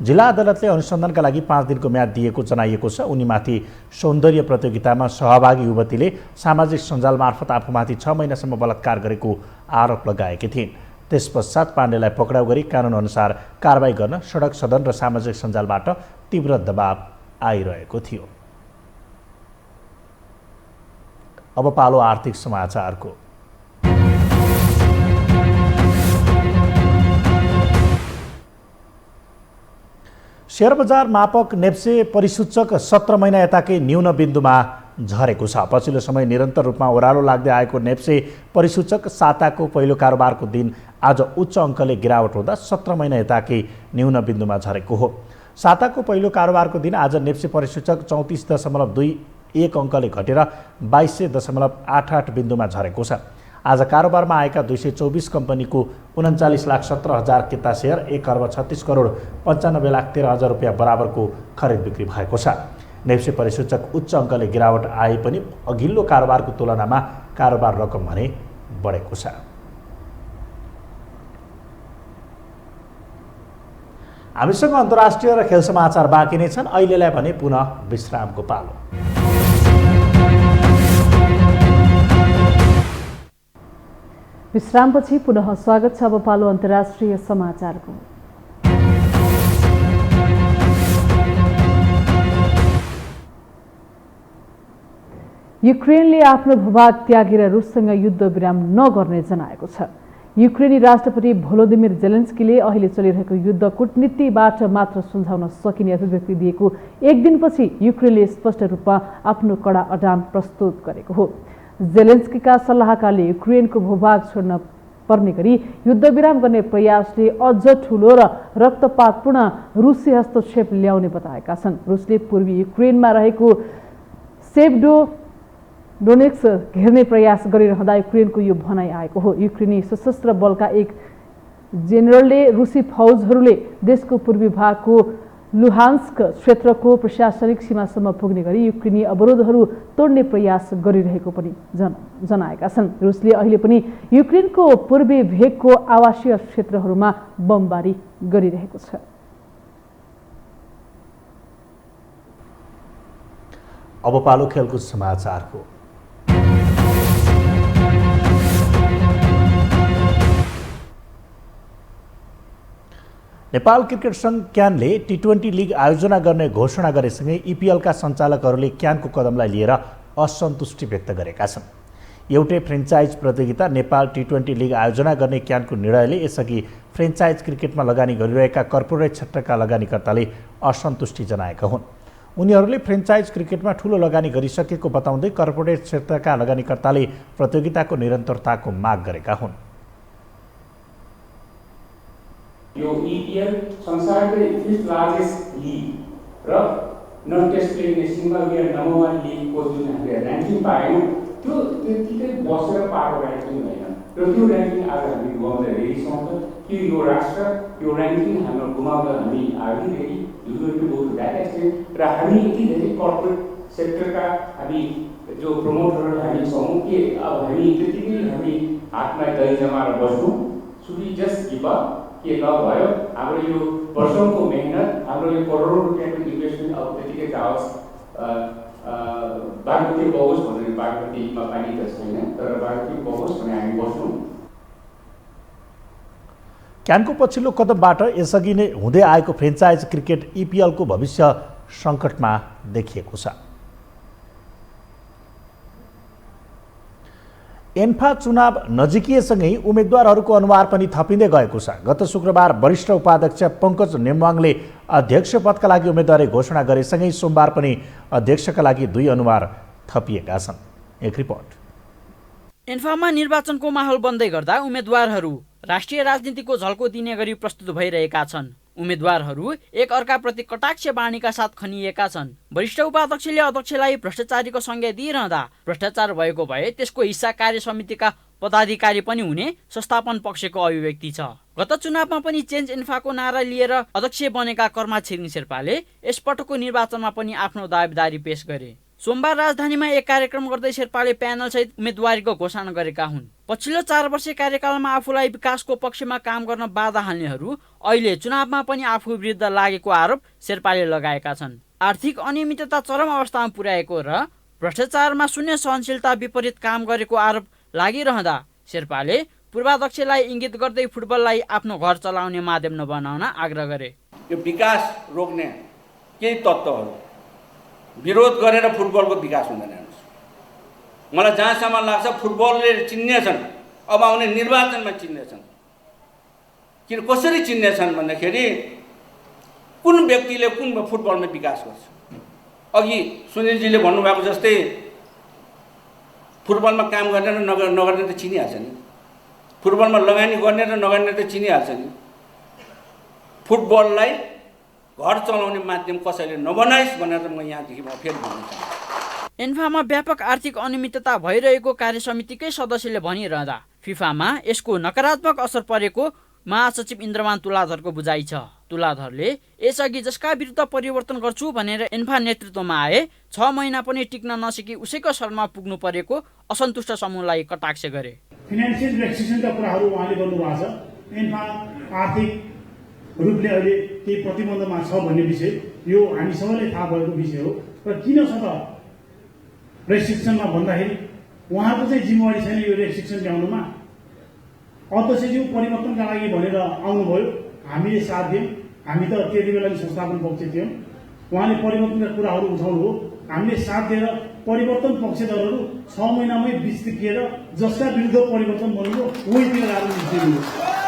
जिल्ला अदालतले अनुसन्धानका लागि 5 दिनको म्याद दिएको जनाइएको छ। उनीमाथि सौन्दर्य प्रतियोगितामा सहभागी युवतीले सामाजिक सञ्जाल मार्फत आफूमाथि 6 महिनासम्म बलात्कार गरेको आरोप लगाएकी थिइन्। त्यसपश्चात पाण्डेलाई पक्राउ गरी कानुनअनुसार कारबाही गर्न सडक सदन र सामाजिक सञ्जालबाट तीव्र दबाव आइरहेको थियो। अब पालो आर्थिक समाचारको। शेयर बजार मापक नेप्से परिसूचक 17 महिना यताकै न्यून बिन्दुमा झरेको छ। पछिल्लो समय निरन्तर रूपमा ओह्रालो लाग्दै आएको नेप्से परिसूचक साताको पहिलो कारोबारको दिन आज उच्च अङ्कले गिरावट हुँदा 17 महिना यताकै न्यून बिन्दुमा झरेको हो। साताको पहिलो कारोबारको दिन आज नेप्से परिसूचक 34.21 अङ्कले घटेर 2200.88 बिन्दुमा झरेको छ। आज कारोबारमा आएका 224 कम्पनीको 39,17,000 किता सेयर 1,36,95,13,000 रुपियाँ बराबरको खरिद बिक्री भएको छ। नेप्से परिसूचक उच्च अङ्कले गिरावट आए पनि अघिल्लो कारोबारको तुलनामा कारोबार रकम भने बढेको छ। हामीसँग अन्तर्राष्ट्रिय र खेल समाचार बाँकी नै छन्। अहिलेलाई भने पुनः विश्रामको पालो। विश्रामपछि पुनः स्वागत छ। अब पालो अन्तर्राष्ट्रिय समाचारको। युक्रेनले आफ्नो भूभाग त्यागेर रुससँग युद्ध विराम नगर्ने जनाएको छ। युक्रेनी राष्ट्रपति भोलोदिमिर जेलेन्स्कीले अहिले चलिरहेको युद्ध कूटनीतिबाट मात्र सुल्झाउन सकिने अभिव्यक्ति दिएको एक दिनपछि युक्रेनले स्पष्ट रूपमा आफ्नो कडा अडान प्रस्तुत गरेको हो। जेलेन्स्कीका सल्लाहकारले युक्रेनको भूभाग छोड्न पर्ने गरी युद्धविराम गर्ने प्रयासले अझ ठूलो र रक्तपातपूर्ण रुसी हस्तक्षेप ल्याउने बताएका छन्। रुसले पूर्वी युक्रेनमा रहेको सेभरोडोनेट्स्क घेर्ने प्रयास गरिरहँदा युक्रेनको यो भनाइ आएको हो। युक्रेनी सशस्त्र बलका एक जेनरलले रुसी फौजहरूले देशको पूर्वी भागको लुहान्स्क क्षेत्रको प्रशासनिक सीमासम्म पुग्ने गरी युक्रेनी अवरोधहरू तोड्ने प्रयास गरिरहेको पनि जनाएका छन्। रुसले अहिले पनि युक्रेनको पूर्वी भेगको आवासीय क्षेत्रहरूमा बमबारी गरिरहेको छ। अब पालो खेलकुद समाचारको। नेपाल क्रिकेट सङ्घ क्यानले टी20 लिग आयोजना गर्ने घोषणा गरेसँगै इपिएलका सञ्चालकहरूले क्यानको कदमलाई लिएर असन्तुष्टि व्यक्त गरेका छन्। एउटै फ्रेन्चाइज प्रतियोगिता नेपाल T20 लिग आयोजना गर्ने क्यानको निर्णयले यसअघि फ्रेन्चाइज क्रिकेटमा लगानी गरिरहेका कर्पोरेट क्षेत्रका लगानीकर्ताले असन्तुष्टि जनाएका हुन्। उनीहरूले फ्रेन्चाइज क्रिकेटमा ठूलो लगानी गरिसकेको बताउँदै कर्पोरेट क्षेत्रका लगानीकर्ताले प्रतियोगिताको निरन्तरताको माग गरेका हुन्। यो EPL संसारकै 5th लार्जेस्ट लिग र नन टेस्ट प्लेइङ नेसनमा वी आर नम्बर 1 लिगको जुन हामीले र्याङ्किङ पायौँ त्यो त्यतिकै बसेर पाएको र्याङ्किङ होइन र त्यो र्याङ्किङ आज हामी गुमाउँदै रहेछौँ कि यो राष्ट्र यो र्याङ्किङ हाम्रो गुमाउँदा हामी आगेदेखि र हामी यति धेरै कर्पोरेट सेक्टरका हामी जो प्रमोटरहरू हामी छौँ कि अब हामी त्यतिकै हामी हातमा दही जमाएर बस्छौँ सुडी जस्ट गिभ अप के नभयो हाम्रो यो वर्षौंको मेहनत हाम्रो यो करोडौँ रुपियाँको इन्भेस्टमेन्ट अब त्यतिकै जाओस् बागमती बगोस् भनेर बागमतीमा पानी त छैन तर बागमती बगोस् भने हामी बस्छौँ। क्यानको पछिल्लो कदमबाट यसअघि नै हुँदै आएको फ्रेन्चाइज क्रिकेट EPL को भविष्य सङ्कटमा देखिएको छ। एन्फा चुनाव नजिकिएसँगै उम्मेद्वारहरूको अनुहार पनि थपिँदै गएको छ। गत शुक्रबार वरिष्ठ उपाध्यक्ष पङ्कज नेम्वाङले अध्यक्ष पदका लागि उम्मेदवारी घोषणा गरेसँगै सोमबार पनि अध्यक्षका लागि 2 अनुहार थपिएका छन्। एक रिपोर्ट। एन्फामा निर्वाचनको माहौल बन्दै गर्दा उम्मेद्वारहरू राष्ट्रिय राजनीतिको झल्को दिने गरी प्रस्तुत भइरहेका छन्। उम्मेद्वारहरू एक अर्काप्रति कटाक्ष बाणीका साथ खनिएका छन्। वरिष्ठ उपाध्यक्षले अध्यक्षलाई भ्रष्टाचारीको संज्ञा दिइरहँदा भ्रष्टाचार भएको भए त्यसको हिस्सा कार्य समितिका पदाधिकारी पनि हुने संस्थापन पक्षको अभिव्यक्ति छ। गत चुनावमा पनि चेन्ज एन्फाको नारा लिएर अध्यक्ष बनेका कर्मा छिरिङ शेर्पाले यसपटकको निर्वाचनमा पनि आफ्नो दावेदारी पेश गरे। सोमबार राजधानीमा एक कार्यक्रम गर्दै शेर्पाले प्यानलसहित उम्मेदवारीको घोषणा गरेका हुन्। पछिल्लो 4 वर्षे कार्यकालमा आफूलाई विकासको पक्षमा काम गर्न बाधा हाल्नेहरू अहिले चुनावमा पनि आफू विरुद्ध लागेको आरोप शेर्पाले लगाएका छन्। आर्थिक अनियमितता चरम अवस्थामा पुर्याएको र भ्रष्टाचारमा शून्य सहनशीलता विपरीत काम गरेको आरोप लागिरहँदा शेर्पाले पूर्वाध्यक्षलाई इङ्गित गर्दै फुटबललाई आफ्नो घर चलाउने माध्यम नबनाउन आग्रह गरे। यो विकास रोक्ने केही तत्त्वहरू विरोध गरेर फुटबलको विकास हुँदैन। मलाई जहाँसम्म लाग्छ फुटबलले चिन्नेछन्, अब आउने निर्वाचनमा चिन्नेछन्। किन कसरी चिन्नेछन् भन्दाखेरि कुन व्यक्तिले कुन फुटबलमा विकास गर्छ। अघि सुनिलजीले भन्नुभएको जस्तै फुटबलमा काम गर्ने र नगर्ने त चिनिहाल्छ नि, फुटबलमा लगानी गर्ने र नगर्ने त चिनिहाल्छ नि। फुटबललाई घर चलाउने माध्यम कसैले नबनाइस् भनेर म यहाँदेखि फेरि भन्न चाहन्छु। एन्फामा व्यापक आर्थिक अनियमितता भइरहेको कार्य समितिकै सदस्यले भनिरहँदा फिफामा यसको नकारात्मक असर परेको महासचिव इन्द्रमान तुलाधरको बुझाइ छ। तुलाधरले यसअघि जसका विरुद्ध परिवर्तन गर्छु भनेर एन्फा नेतृत्वमा आए 6 महिना पनि टिक्न नसकी उसैको शरमा पुग्नु परेको असन्तुष्ट समूहलाई कटाक्ष गरे। फाइनान्सियल रेस्ट्रिक्सनका कुराहरू उहाँले गर्नुभएको छ। एन्फा आर्थिक रूपले अहिले केही प्रतिबन्धमा छ भन्ने विषय यो हामी सबैलाई थाहा भएको विषय हो। र किन छ त रेस्ट्रिक्सनमा भन्दाखेरि उहाँको चाहिँ जिम्मेवारी छैन यो रेस्ट्रिक्सन ल्याउनुमा। अध्यक्षज्यू परिवर्तनका लागि भनेर आउनुभयो, हामीले साथ दियौँ। हामी त त्यति बेला संस्थापन पक्ष थियौँ। उहाँले परिवर्तनका कुराहरू उठाउनु हो, हामीले साथ दिएर परिवर्तन पक्षधरहरू 6 महिनामै विस्तृत जसका विरुद्ध परिवर्तन बन्नुभयो उहीतिर राजनीति।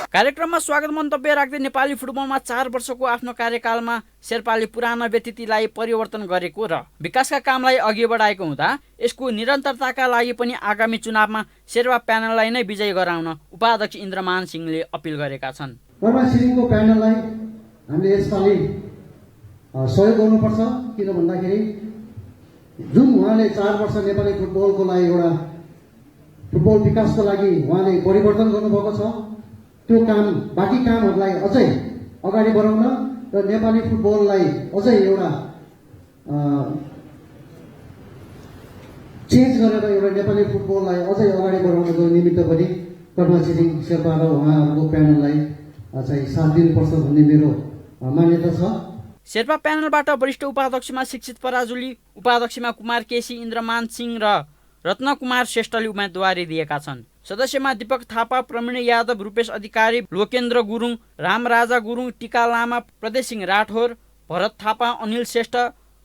कार्यक्रममा स्वागत मन्तव्य राख्दै नेपाली फुटबलमा 4 वर्षको आफ्नो कार्यकालमा शेर्पाले पुराना व्यतिथिलाई परिवर्तन गरेको र विकासका कामलाई अघि बढाएको हुँदा यसको निरन्तरताका लागि पनि आगामी चुनावमा शेर्पा प्यानललाई नै विजयी गराउन उपाध्यक्ष इन्द्रमान सिंहले अपिल गरेका छन्। कर्मा छिरिङको प्यानललाई हामीले यसपालि सहयोग गर्नुपर्छ। किन भन्दाखेरि जुन उहाँले 4 वर्ष नेपाली फुटबलको लागि एउटा फुटबल विकासको लागि उहाँले परिवर्तन गर्नुभएको छ, त्यो काम बाँकी कामहरूलाई अझै अगाडि बढाउन र नेपाली फुटबललाई अझै एउटा चेन्ज गरेर एउटा नेपाली फुटबललाई अझै अगाडि बढाउनको निमित्त पनि कर्मा छिरिङ शेर्पा र उहाँहरूको प्यानललाई चाहिँ साथ दिनुपर्छ भन्ने मेरो मान्यता छ। शेर्पा प्यानलबाट वरिष्ठ उपाध्यक्षमा शिक्षित पराजुली, उपाध्यक्षमा कुमार केसी, इन्द्रमान सिंह र रत्नकुमार श्रेष्ठले उम्मेदवारी दिएका छन्। सदस्यमा दीपक थापा, प्रवीण यादव, रूपेश अधिकारी, लोकेन्द्र गुरुङ, रामराजा गुरुङ, टिका लामा, प्रदेश सिंह राठौर, भरत थापा, अनिल श्रेष्ठ,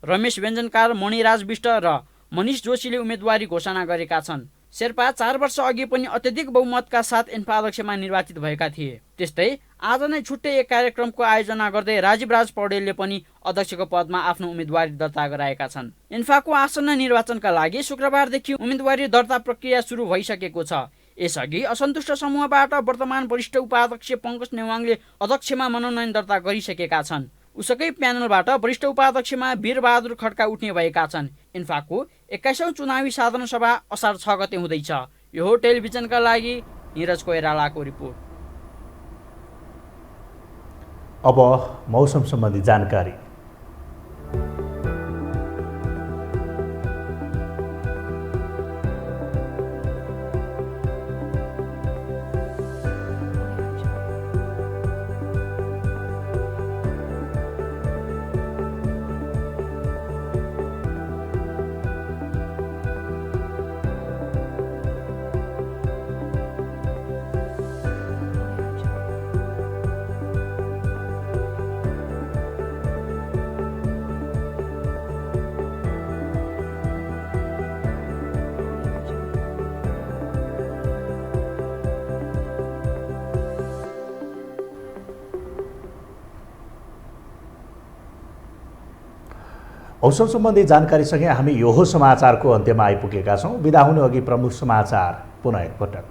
रमेश व्यञ्जनकार, मणिराज विष्ट र मनिष जोशीले उम्मेदवारी घोषणा गरेका छन्। शेर्पा 4 वर्ष अघि पनि अत्यधिक बहुमतका साथ एन्फा अध्यक्षमा निर्वाचित भएका थिए। त्यस्तै आज नै छुट्टै एक कार्यक्रमको आयोजना गर्दै राजीवराज पौडेलले पनि अध्यक्षको पदमा आफ्नो उम्मेदवारी दर्ता गराएका छन्। एन्फाको आसन्न निर्वाचनका लागि शुक्रबारदेखि उम्मेदवारी दर्ता प्रक्रिया सुरु भइसकेको छ। यसअघि असन्तुष्ट समूहबाट वर्तमान वरिष्ठ उपाध्यक्ष पङ्कज नेवाङले अध्यक्षमा मनोनयन दर्ता गरिसकेका छन्। उसकै प्यानलबाट वरिष्ठ उपाध्यक्षमा वीरबहादुर खड्का उठ्ने भएका छन्। इन्फाको 21औं चुनावी साधारण सभा असार 6 गते हुँदैछ। यो हो टेलिभिजनका लागि निरज कोइरालाको रिपोर्ट। अब मौसम सम्बन्धी जानकारी। मौसम सम्बन्धी जानकारीसँगै हामी यो समाचारको अन्त्यमा आइपुगेका छौँ। बिदा हुनु अघि प्रमुख समाचार पुनः एकपटक।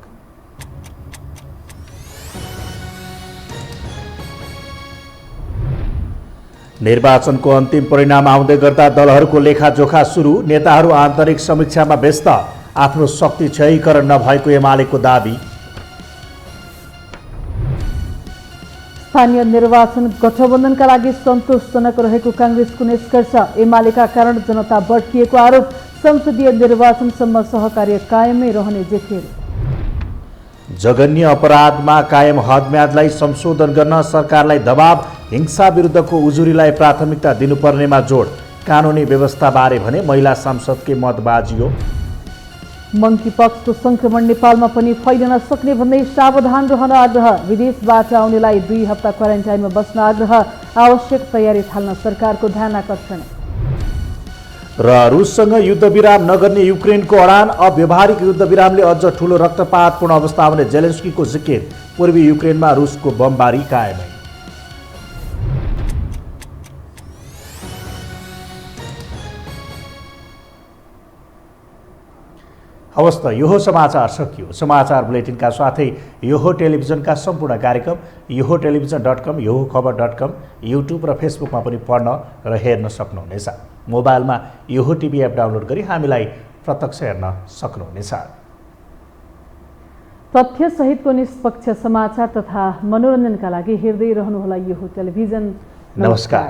निर्वाचनको अन्तिम परिणाम आउँदै गर्दा दलहरूको लेखाजोखा सुरु। नेताहरू आन्तरिक समीक्षामा व्यस्त। आफ्नो शक्ति क्षयीकरण नभएको एमालेको दाबी। स्थानीय निर्वाचन गठबन्धनका लागि सन्तोषजनक रहेको काङ्ग्रेसको निष्कर्ष। एमालेका कारण जनता भड्किएको आरोप। संसदीय निर्वाचनसम्म सहकार्य कायमै रहने जेठेल। जघन्य अपराधमा कायम हदम्यादलाई संशोधन गर्न सरकारलाई दबाव। हिंसा विरुद्धको उजुरीलाई प्राथमिकता दिनुपर्नेमा जोड। कानुनी व्यवस्थाबारे भने महिला सांसदकै मत बाजियो। मङ्कीपक्सको संक्रमण नेपालमा पनि फैलिन सक्ने भन्दै सावधान रहन आग्रह। विदेशबाट आउनेलाई 2 हप्ता क्वारेन्टाइनमा बस्न आग्रह। आवश्यक तयारी थाल्न सरकारको ध्यान आकर्षण। र रुससँग युद्धविराम नगर्ने युक्रेनको अडान। अव्यावहारिक युद्धविरामले अझ ठूलो रक्तपातपूर्ण अवस्था आउने जेलेन्स्कीको जिकिर। पूर्वी युक्रेनमा रुसको बमबारी कायमै। हवस् त यो समाचार सकियो। समाचार बुलेटिनका साथै यो टेलिभिजनका सम्पूर्ण कार्यक्रम यो टेलिभिजन.com, यो खबर.com, युट्युब र फेसबुकमा पनि पढ्न र हेर्न सक्नुहुनेछ। मोबाइलमा यो टिभी एप डाउनलोड गरी हामीलाई प्रत्यक्ष हेर्न सक्नुहुनेछ। तथ्यसहितको निष्पक्ष समाचार तथा मनोरञ्जनका लागि हेर्दै रहनुहोला यो टेलिभिजन। नमस्कार।